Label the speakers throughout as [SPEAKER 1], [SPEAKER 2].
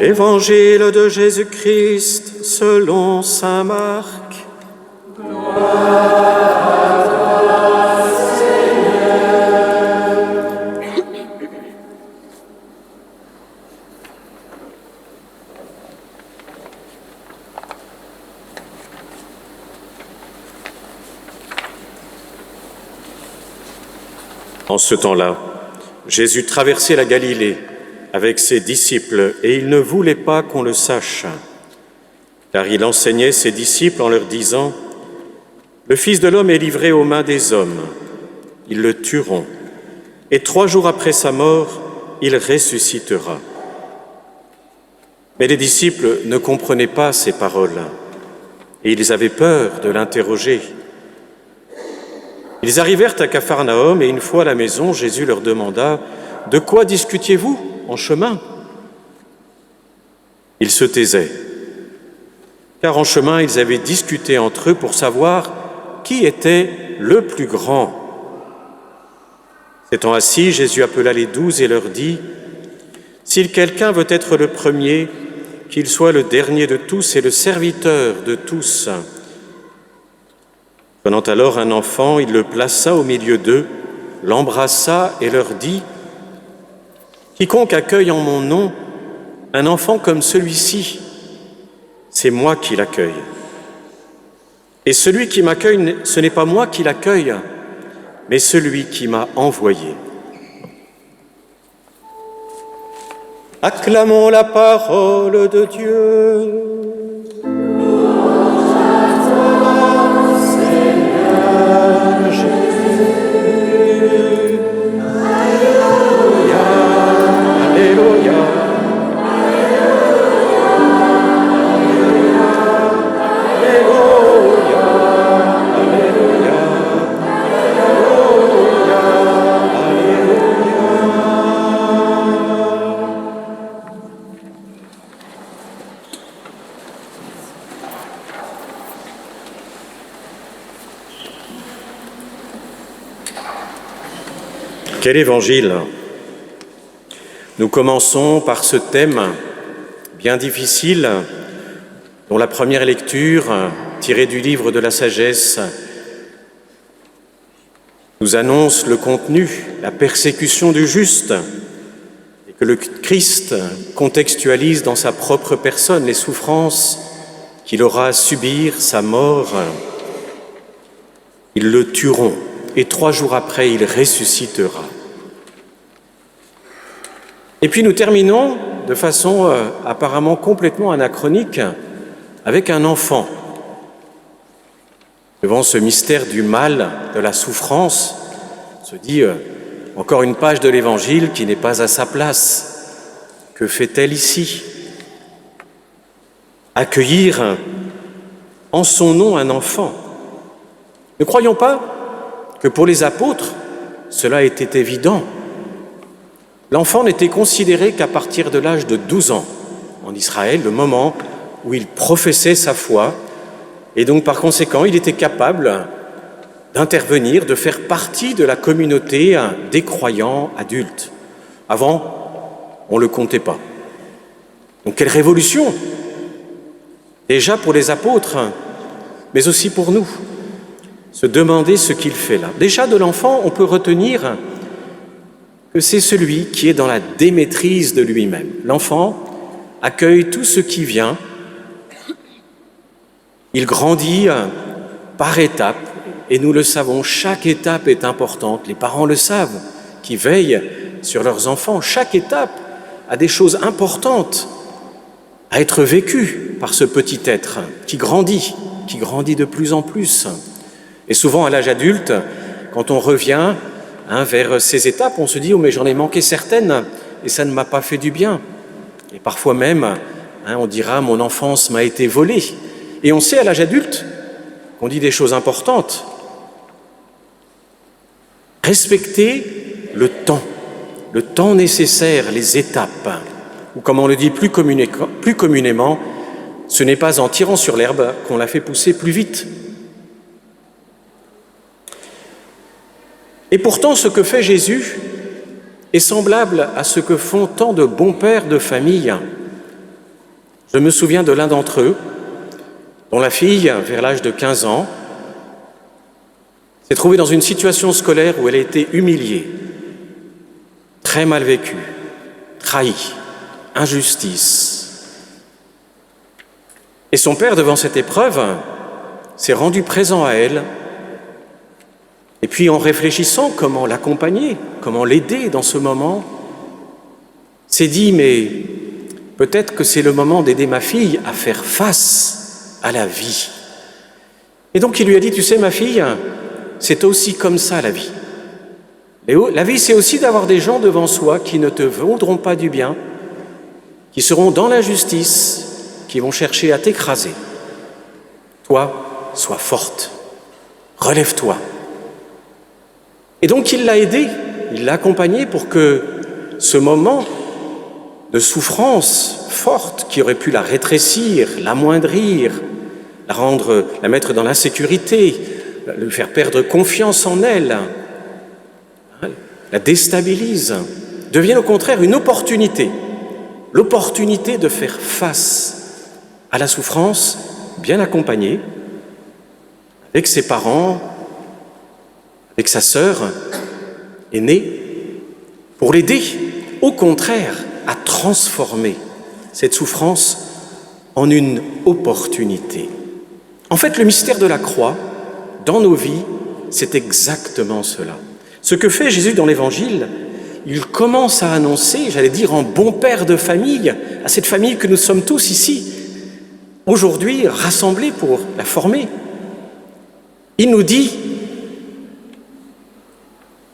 [SPEAKER 1] Évangile de Jésus-Christ selon saint Marc. En ce temps-là, Jésus traversait la Galilée avec ses disciples et il ne voulait pas qu'on le sache, car il enseignait ses disciples en leur disant « Le Fils de l'homme est livré aux mains des hommes, ils le tueront, et 3 jours après sa mort, il ressuscitera. » Mais les disciples ne comprenaient pas ces paroles et ils avaient peur de l'interroger. Ils arrivèrent à Capharnaüm et une fois à la maison, Jésus leur demanda « De quoi discutiez-vous en chemin ?» Ils se taisaient, car en chemin, ils avaient discuté entre eux pour savoir qui était le plus grand. S'étant assis, Jésus appela les 12 et leur dit « Si quelqu'un veut être le premier, qu'il soit le dernier de tous et le serviteur de tous. » Prenant alors un enfant, il le plaça au milieu d'eux, l'embrassa et leur dit « Quiconque accueille en mon nom un enfant comme celui-ci, c'est moi qui l'accueille. Et celui qui m'accueille, ce n'est pas moi qui l'accueille, mais celui qui m'a envoyé. » Acclamons la parole de Dieu. Quel évangile! Nous commençons par ce thème bien difficile, dont la première lecture, tirée du livre de la sagesse, nous annonce le contenu, la persécution du juste, et que le Christ contextualise dans sa propre personne les souffrances qu'il aura à subir, sa mort. Ils le tueront, et 3 jours après, il ressuscitera. Et puis nous terminons de façon apparemment complètement anachronique avec un enfant. Devant ce mystère du mal, de la souffrance, on se dit encore une page de l'Évangile qui n'est pas à sa place. Que fait-elle ici? Accueillir en son nom un enfant. Ne croyons pas que pour les apôtres, cela était évident. L'enfant n'était considéré qu'à partir de l'âge de 12 ans en Israël, le moment où il professait sa foi, et donc par conséquent, il était capable d'intervenir, de faire partie de la communauté des croyants adultes. Avant, on ne le comptait pas. Donc quelle révolution! Déjà pour les apôtres, mais aussi pour nous. Se demander ce qu'il fait là. Déjà de l'enfant, on peut retenir que c'est celui qui est dans la démaîtrise de lui-même. L'enfant accueille tout ce qui vient. Il grandit par étapes, et nous le savons, chaque étape est importante. Les parents le savent, qui veillent sur leurs enfants. Chaque étape a des choses importantes à être vécues par ce petit être qui grandit de plus en plus. Et souvent, à l'âge adulte, quand on revient vers ces étapes, on se dit « Oh, mais j'en ai manqué certaines et ça ne m'a pas fait du bien. » Et parfois même, on dira « Mon enfance m'a été volée. » Et on sait à l'âge adulte qu'on dit des choses importantes. Respecter le temps nécessaire, les étapes, ou comme on le dit plus communément, ce n'est pas en tirant sur l'herbe qu'on la fait pousser plus vite. Et pourtant, ce que fait Jésus, est semblable à ce que font tant de bons pères de famille. Je me souviens de l'un d'entre eux, dont la fille, vers l'âge de 15 ans, s'est trouvée dans une situation scolaire où elle a été humiliée, très mal vécue, trahie, injustice. Et son père, devant cette épreuve, s'est rendu présent à elle. Et puis, en réfléchissant comment l'accompagner, comment l'aider dans ce moment, s'est dit, mais peut-être que c'est le moment d'aider ma fille à faire face à la vie. Et donc, il lui a dit, tu sais, ma fille, c'est aussi comme ça la vie. Et la vie, c'est aussi d'avoir des gens devant soi qui ne te voudront pas du bien, qui seront dans l'injustice, qui vont chercher à t'écraser. Toi, sois forte, relève-toi. Et donc il l'a aidée, il l'a accompagnée pour que ce moment de souffrance forte qui aurait pu la rétrécir, l'amoindrir, la mettre dans l'insécurité, lui faire perdre confiance en elle, la déstabilise, devienne au contraire une opportunité, l'opportunité de faire face à la souffrance bien accompagnée, avec ses parents, avec sa sœur aînée, pour l'aider, au contraire, à transformer cette souffrance en une opportunité. En fait, le mystère de la croix, dans nos vies, c'est exactement cela. Ce que fait Jésus dans l'Évangile, il commence à annoncer, j'allais dire en bon père de famille, à cette famille que nous sommes tous ici, aujourd'hui rassemblés pour la former. Il nous dit,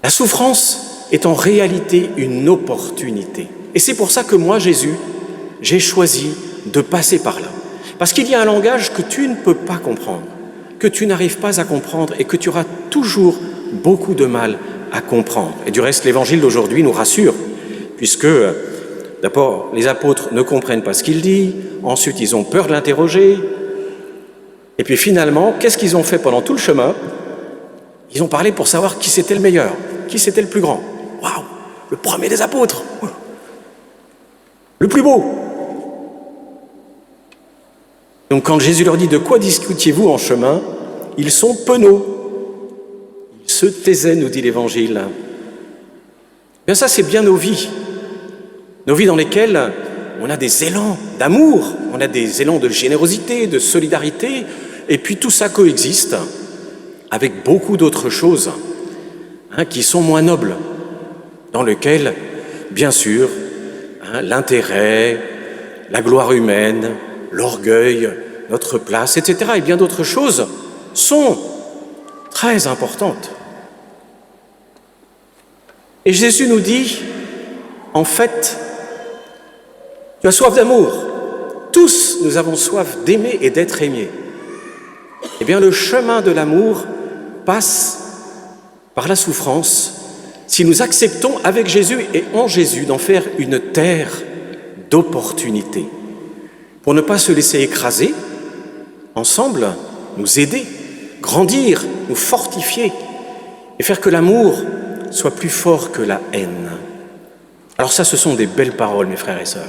[SPEAKER 1] la souffrance est en réalité une opportunité. Et c'est pour ça que moi, Jésus, j'ai choisi de passer par là. Parce qu'il y a un langage que tu ne peux pas comprendre, que tu n'arrives pas à comprendre et que tu auras toujours beaucoup de mal à comprendre. Et du reste, l'Évangile d'aujourd'hui nous rassure, puisque d'abord, les apôtres ne comprennent pas ce qu'il dit, ensuite ils ont peur de l'interroger, et puis finalement, qu'est-ce qu'ils ont fait pendant tout le chemin? Ils ont parlé pour savoir qui c'était le meilleur, qui c'était le plus grand. Waouh, le premier des apôtres, le plus beau. Donc quand Jésus leur dit « De quoi discutiez-vous en chemin ?» Ils sont penauds. Ils se taisaient, nous dit l'Évangile. Bien ça, c'est bien nos vies dans lesquelles on a des élans d'amour, on a des élans de générosité, de solidarité, et puis tout ça coexiste avec beaucoup d'autres choses qui sont moins nobles, dans lesquelles, bien sûr, l'intérêt, la gloire humaine, l'orgueil, notre place, etc., et bien d'autres choses sont très importantes. Et Jésus nous dit, en fait, tu as soif d'amour. Tous, nous avons soif d'aimer et d'être aimés. Eh bien, le chemin de l'amour passe par la souffrance si nous acceptons avec Jésus et en Jésus d'en faire une terre d'opportunités pour ne pas se laisser écraser, ensemble, nous aider, grandir, nous fortifier et faire que l'amour soit plus fort que la haine. Alors ça, ce sont des belles paroles, mes frères et sœurs.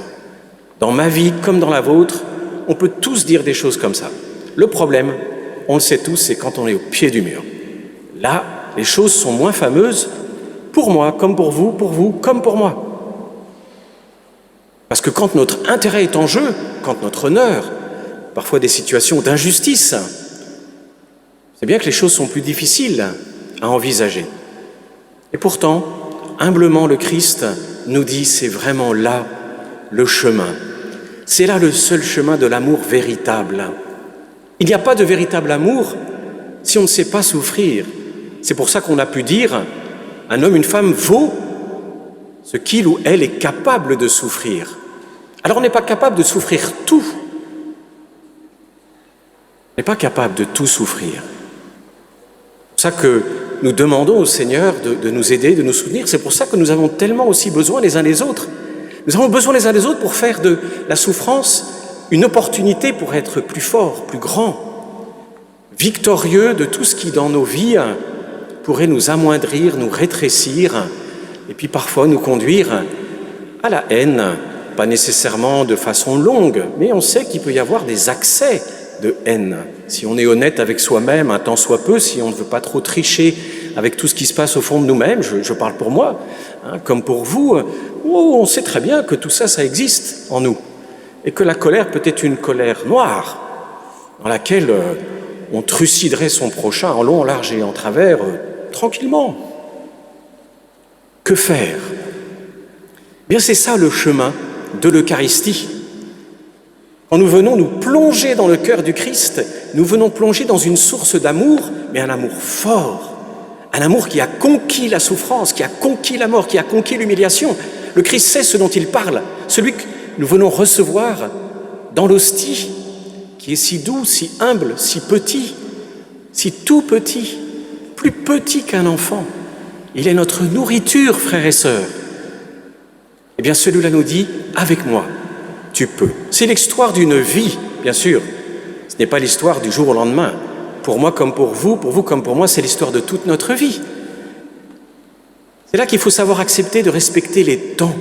[SPEAKER 1] Dans ma vie comme dans la vôtre, on peut tous dire des choses comme ça. Le problème, on le sait tous, c'est quand on est au pied du mur. Là, les choses sont moins fameuses pour moi, comme pour vous, comme pour moi. Parce que quand notre intérêt est en jeu, quand notre honneur, parfois des situations d'injustice, c'est bien que les choses sont plus difficiles à envisager. Et pourtant, humblement, le Christ nous dit, c'est vraiment là le chemin. C'est là le seul chemin de l'amour véritable. Il n'y a pas de véritable amour si on ne sait pas souffrir. C'est pour ça qu'on a pu dire, un homme, une femme vaut ce qu'il ou elle est capable de souffrir. Alors on n'est pas capable de souffrir tout. On n'est pas capable de tout souffrir. C'est pour ça que nous demandons au Seigneur de nous aider, de nous soutenir. C'est pour ça que nous avons tellement aussi besoin les uns des autres. Nous avons besoin les uns des autres pour faire de la souffrance une opportunité pour être plus fort, plus grand, victorieux de tout ce qui, dans nos vies, pourrait nous amoindrir, nous rétrécir et puis parfois nous conduire à la haine, pas nécessairement de façon longue, mais on sait qu'il peut y avoir des accès de haine. Si on est honnête avec soi-même, un tant soit peu, si on ne veut pas trop tricher avec tout ce qui se passe au fond de nous-mêmes, je parle pour moi, comme pour vous, on sait très bien que tout ça, ça existe en nous. Et que la colère peut être une colère noire, dans laquelle on truciderait son prochain en long, en large et en travers, tranquillement. Que faire ? Bien, c'est ça le chemin de l'Eucharistie. Quand nous venons nous plonger dans le cœur du Christ, nous venons plonger dans une source d'amour, mais un amour fort, un amour qui a conquis la souffrance, qui a conquis la mort, qui a conquis l'humiliation. Le Christ sait ce dont il parle, celui que nous venons recevoir dans l'hostie, qui est si doux, si humble, si petit, si tout petit, plus petit qu'un enfant. Il est notre nourriture, frères et sœurs. Eh bien, celui-là nous dit, avec moi, tu peux. C'est l'histoire d'une vie, bien sûr. Ce n'est pas l'histoire du jour au lendemain. Pour moi comme pour vous comme pour moi, c'est l'histoire de toute notre vie. C'est là qu'il faut savoir accepter de respecter les temps,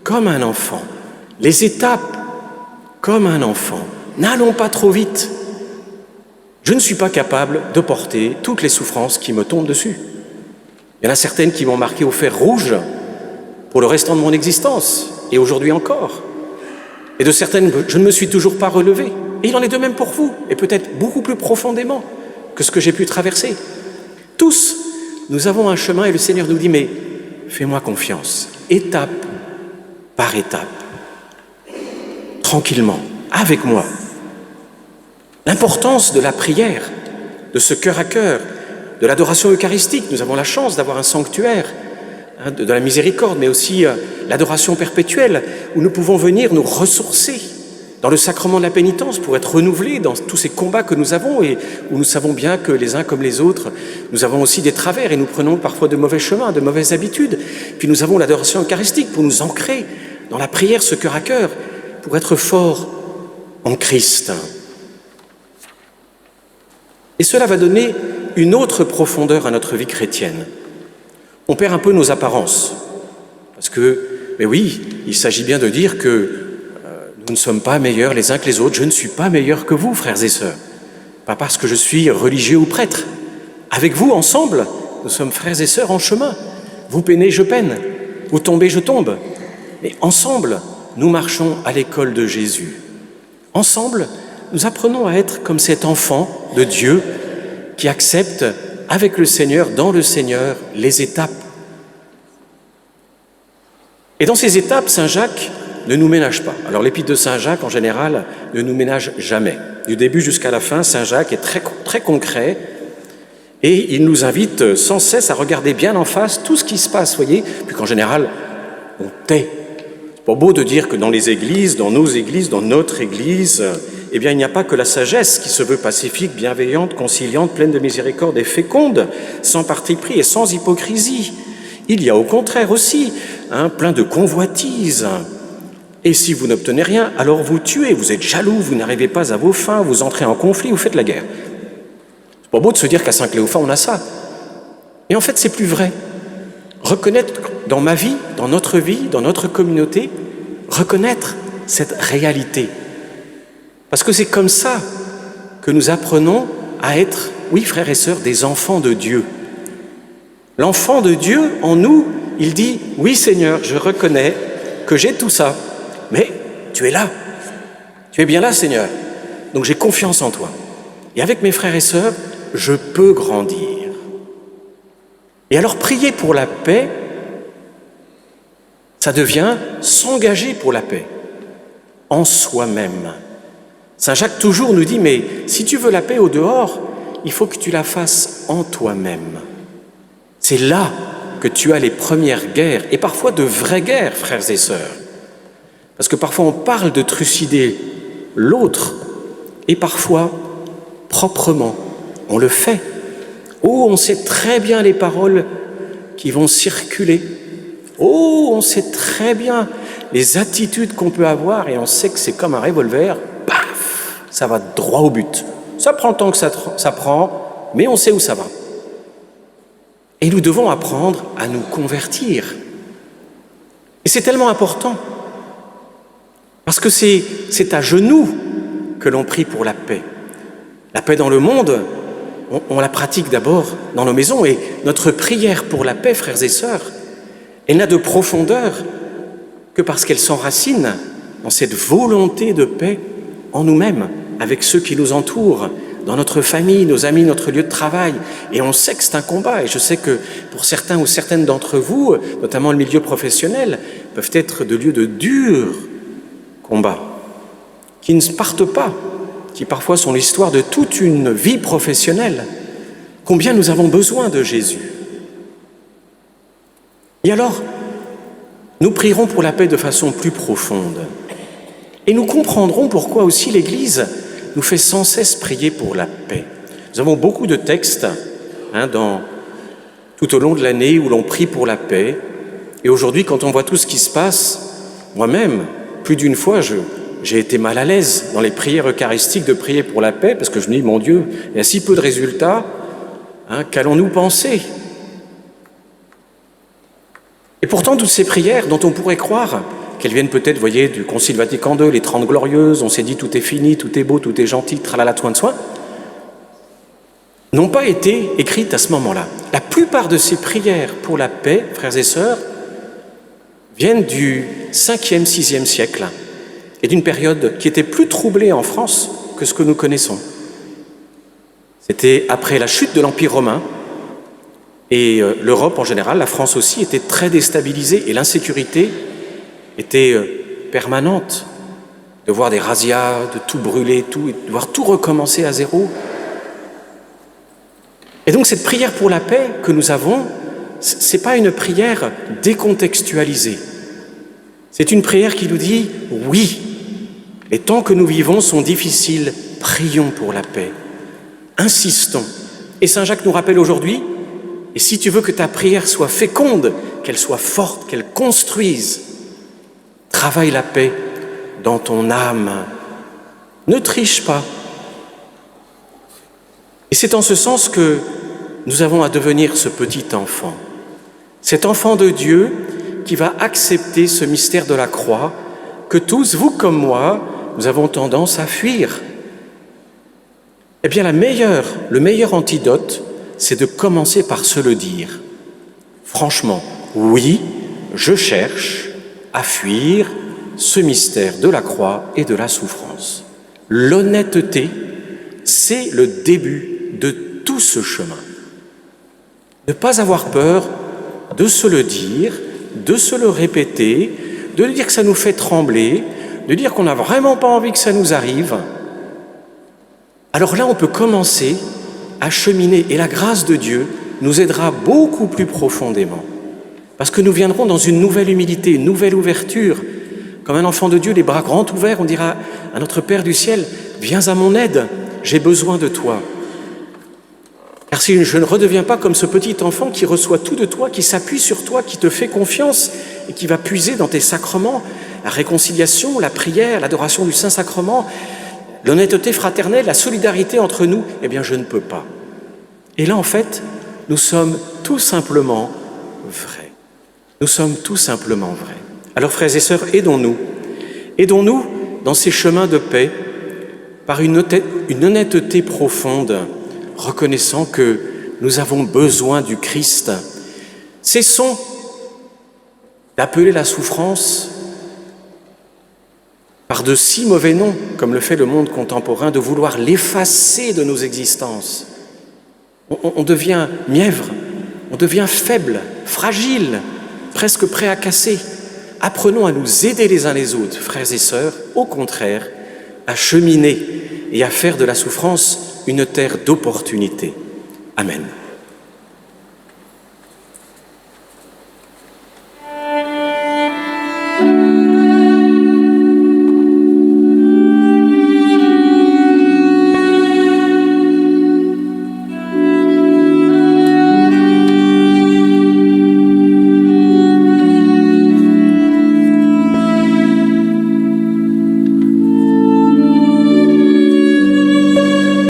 [SPEAKER 1] comme un enfant, les étapes, comme un enfant. N'allons pas trop vite. Je ne suis pas capable de porter toutes les souffrances qui me tombent dessus. Il y en a certaines qui m'ont marqué au fer rouge pour le restant de mon existence, et aujourd'hui encore. Et de certaines, je ne me suis toujours pas relevé. Et il en est de même pour vous, et peut-être beaucoup plus profondément que ce que j'ai pu traverser. Tous, nous avons un chemin, et le Seigneur nous dit, mais fais-moi confiance, étape par étape, tranquillement, avec moi. L'importance de la prière, de ce cœur à cœur, de l'adoration eucharistique. Nous avons la chance d'avoir un sanctuaire, de la miséricorde, mais aussi l'adoration perpétuelle, où nous pouvons venir nous ressourcer dans le sacrement de la pénitence pour être renouvelés dans tous ces combats que nous avons et où nous savons bien que les uns comme les autres, nous avons aussi des travers et nous prenons parfois de mauvais chemins, de mauvaises habitudes. Puis nous avons l'adoration eucharistique pour nous ancrer dans la prière, ce cœur à cœur, pour être forts en Christ. Et cela va donner une autre profondeur à notre vie chrétienne. On perd un peu nos apparences, parce que, mais oui, il s'agit bien de dire que nous ne sommes pas meilleurs les uns que les autres. Je ne suis pas meilleur que vous, frères et sœurs, pas parce que je suis religieux ou prêtre. Avec vous, ensemble, nous sommes frères et sœurs en chemin. Vous peinez, je peine. Vous tombez, je tombe. Mais ensemble, nous marchons à l'école de Jésus. Ensemble, nous apprenons à être comme cet enfant de Dieu qui accepte avec le Seigneur, dans le Seigneur, les étapes. Et dans ces étapes, Saint Jacques ne nous ménage pas. Alors l'épître de Saint Jacques, en général, ne nous ménage jamais. Du début jusqu'à la fin, Saint Jacques est très, très concret et il nous invite sans cesse à regarder bien en face tout ce qui se passe, voyez, puis qu'en général, on tait. C'est pas beau de dire que dans les églises, dans nos églises, dans notre église, eh bien, il n'y a pas que la sagesse qui se veut pacifique, bienveillante, conciliante, pleine de miséricorde et féconde, sans parti pris et sans hypocrisie. Il y a au contraire aussi plein de convoitises. Et si vous n'obtenez rien, alors vous tuez, vous êtes jaloux, vous n'arrivez pas à vos fins, vous entrez en conflit, vous faites la guerre. C'est pas beau de se dire qu'à Saint-Cléophas, on a ça. Et en fait, c'est plus vrai. Reconnaître dans ma vie, dans notre vie, dans notre communauté, reconnaître cette réalité. Parce que c'est comme ça que nous apprenons à être, oui, frères et sœurs, des enfants de Dieu. L'enfant de Dieu, en nous, il dit, oui Seigneur, je reconnais que j'ai tout ça, mais tu es là. Tu es bien là, Seigneur. Donc j'ai confiance en toi. Et avec mes frères et sœurs, je peux grandir. Et alors prier pour la paix, ça devient s'engager pour la paix, en soi-même. Saint Jacques toujours nous dit, mais si tu veux la paix au dehors, il faut que tu la fasses en toi-même. C'est là que tu as les premières guerres, et parfois de vraies guerres, frères et sœurs. Parce que parfois on parle de trucider l'autre, et parfois, proprement, on le fait. Oh, on sait très bien les paroles qui vont circuler. Oh, on sait très bien les attitudes qu'on peut avoir, et on sait que c'est comme un revolver, paf, ça va droit au but. Ça prend le temps que ça prend, mais on sait où ça va. Et nous devons apprendre à nous convertir Et c'est tellement important, parce que c'est à genoux que l'on prie pour la paix. La paix dans le monde, on la pratique d'abord dans nos maisons, et notre prière pour la paix, frères et sœurs, elle n'a de profondeur que parce qu'elle s'enracine dans cette volonté de paix en nous-mêmes, avec ceux qui nous entourent, dans notre famille, nos amis, notre lieu de travail. Et on sait que c'est un combat, et je sais que pour certains ou certaines d'entre vous, notamment le milieu professionnel, peuvent être de lieux de durs combats, qui ne partent pas, qui parfois sont l'histoire de toute une vie professionnelle. Combien nous avons besoin de Jésus. Et alors, nous prierons pour la paix de façon plus profonde. Et nous comprendrons pourquoi aussi l'Église nous fait sans cesse prier pour la paix. Nous avons beaucoup de textes tout au long de l'année où l'on prie pour la paix. Et aujourd'hui, quand on voit tout ce qui se passe, moi-même, plus d'une fois, j'ai été mal à l'aise dans les prières eucharistiques de prier pour la paix, parce que je me dis, mon Dieu, il y a si peu de résultats, qu'allons-nous penser ? Et pourtant, toutes ces prières dont on pourrait croire qu'elles viennent peut-être, voyez, du Concile Vatican II, les 30 Glorieuses, on s'est dit tout est fini, tout est beau, tout est gentil, tralala, soin de soi, n'ont pas été écrites à ce moment-là. La plupart de ces prières pour la paix, frères et sœurs, viennent du 5e, 6e siècle et d'une période qui était plus troublée en France que ce que nous connaissons. C'était après la chute de l'Empire romain, et l'Europe en général, la France aussi, était très déstabilisée et l'insécurité était permanente. De voir des razzias, de tout brûler, de voir tout recommencer à zéro. Et donc cette prière pour la paix que nous avons, ce n'est pas une prière décontextualisée. C'est une prière qui nous dit « oui, les temps que nous vivons sont difficiles, prions pour la paix, insistons ». Et Saint Jacques nous rappelle aujourd'hui, et si tu veux que ta prière soit féconde, qu'elle soit forte, qu'elle construise, travaille la paix dans ton âme. Ne triche pas. Et c'est en ce sens que nous avons à devenir ce petit enfant. Cet enfant de Dieu qui va accepter ce mystère de la croix que tous, vous comme moi, nous avons tendance à fuir. Eh bien, le meilleur antidote, c'est de commencer par se le dire. Franchement, oui, je cherche à fuir ce mystère de la croix et de la souffrance. L'honnêteté, c'est le début de tout ce chemin. Ne pas avoir peur de se le dire, de se le répéter, de dire que ça nous fait trembler, de dire qu'on n'a vraiment pas envie que ça nous arrive. Alors là, on peut commencer à cheminer et la grâce de Dieu nous aidera beaucoup plus profondément. Parce que nous viendrons dans une nouvelle humilité, une nouvelle ouverture. Comme un enfant de Dieu, les bras grands ouverts, on dira à notre Père du ciel, viens à mon aide, j'ai besoin de toi. Car si je ne redeviens pas comme ce petit enfant qui reçoit tout de toi, qui s'appuie sur toi, qui te fait confiance et qui va puiser dans tes sacrements, la réconciliation, la prière, l'adoration du Saint-Sacrement, l'honnêteté fraternelle, la solidarité entre nous, eh bien je ne peux pas. Et là en fait, nous sommes tout simplement vrais. Nous sommes tout simplement vrais. Alors frères et sœurs, aidons-nous. Aidons-nous dans ces chemins de paix par une honnêteté profonde, reconnaissant que nous avons besoin du Christ. Cessons d'appeler la souffrance par de si mauvais noms, comme le fait le monde contemporain, de vouloir l'effacer de nos existences. On devient mièvre, on devient faible, fragile, presque prêt à casser. Apprenons à nous aider les uns les autres, frères et sœurs, au contraire, à cheminer et à faire de la souffrance une terre d'opportunité. Amen.